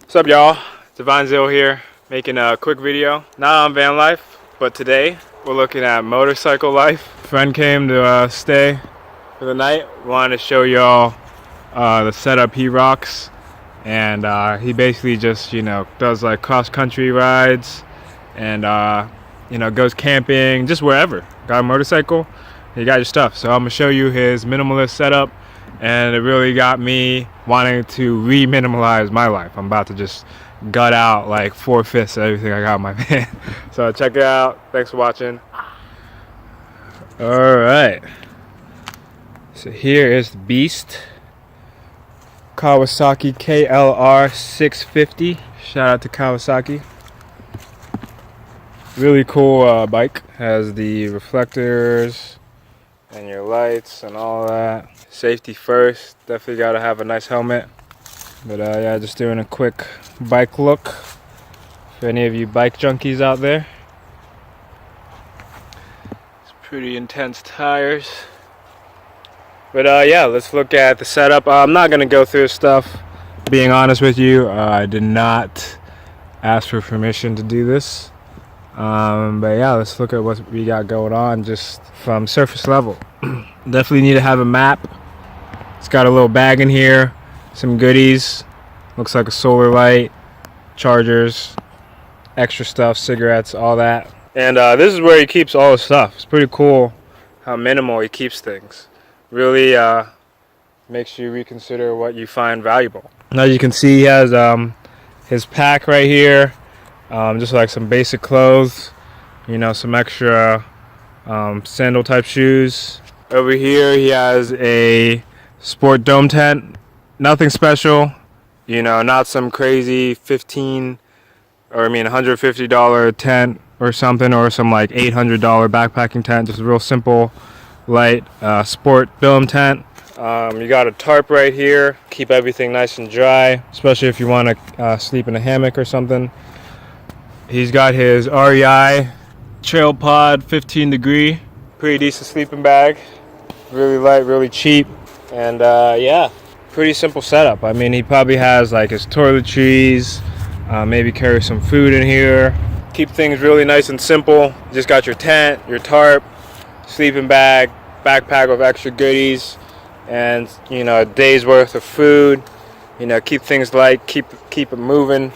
What's up, y'all? Divine Zill here, making a quick video. Not on van life, but today we're looking at motorcycle life. A friend came to stay for the night. Wanted to show y'all the setup he rocks, and he basically just does like cross-country rides, and goes camping, just wherever. Got a motorcycle, you got your stuff. So I'm gonna show you his minimalist setup. And it really got me wanting to re-minimalize my life. I'm about to just gut out like 4/5 of everything I got in my van. So check it out. Thanks for watching. Alright. So here is the beast. Kawasaki KLR 650. Shout out to Kawasaki. Really cool bike. Has the reflectors and your lights and all that. Safety first, definitely gotta have a nice helmet. But yeah, just doing a quick bike look for any of you bike junkies out there. It's pretty intense tires. But yeah, let's look at the setup. I'm not gonna go through stuff, being honest with you. I did not ask for permission to do this. But yeah, let's look at what we got going on just from surface level. Definitely need to have a map. It's got a little bag in here, some goodies, looks like a solar light, chargers, extra stuff, cigarettes, all that. And this is where he keeps all his stuff. It's pretty cool how minimal he keeps things. Really makes you reconsider what you find valuable. As you can see, he has his pack right here, just like some basic clothes, some extra sandal type shoes. Over here he has a sport dome tent, nothing special, not some crazy $150 tent or something, or some like $800 backpacking tent. Just a real simple, light sport dome tent. You got a tarp right here, keep everything nice and dry, especially if you want to sleep in a hammock or something. He's got his REI Trail Pod 15 degree, pretty decent sleeping bag, really light, really cheap. And yeah, pretty simple setup. I mean, he probably has like his toiletries, maybe carry some food in here. Keep things really nice and simple. You just got your tent, your tarp, sleeping bag, backpack with extra goodies, and a day's worth of food. Keep things light, keep it moving.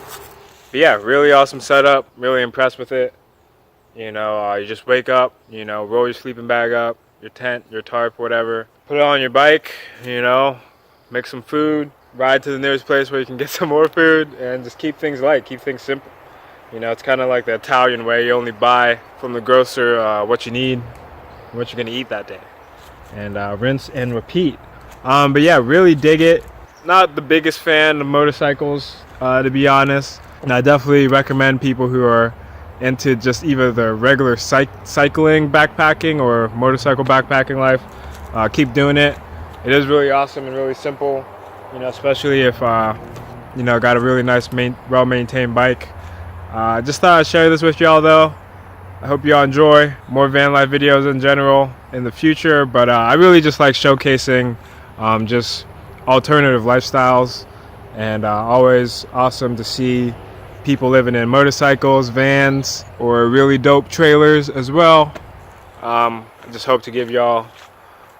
But yeah, really awesome setup. Really impressed with it. You just wake up, roll your sleeping bag up, your tent, your tarp, whatever. Put it on your bike, make some food, ride to the nearest place where you can get some more food, and just keep things light, keep things simple. It's kind of like the Italian way. You only buy from the grocer what you need, what you're gonna eat that day, and rinse and repeat. But yeah, really dig it. Not the biggest fan of motorcycles, to be honest. And I definitely recommend people who are into just either the regular cycling backpacking or motorcycle backpacking life, keep doing it. It is really awesome and really simple, especially if got a really nice well-maintained bike. Just thought I'd share this with y'all though. I hope y'all enjoy more van life videos in general in the future, but I really just like showcasing just alternative lifestyles, and always awesome to see people living in motorcycles, vans, or really dope trailers as well. I just hope to give y'all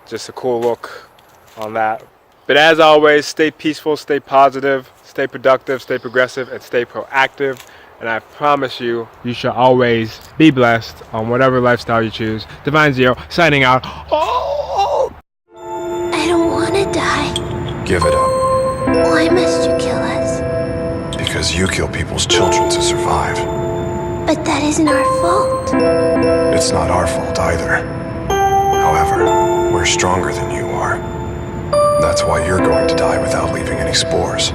just a cool look on that. But as always, stay peaceful, stay positive, stay productive, stay progressive, and stay proactive. And I promise you, you shall always be blessed on whatever lifestyle you choose. Divine Zero, signing out. Oh! I don't want to die. Give it up. Why must you kill us? Because you kill people's children to survive. But that isn't our fault. It's not our fault either. However, we're stronger than you are. That's why you're going to die without leaving any spores.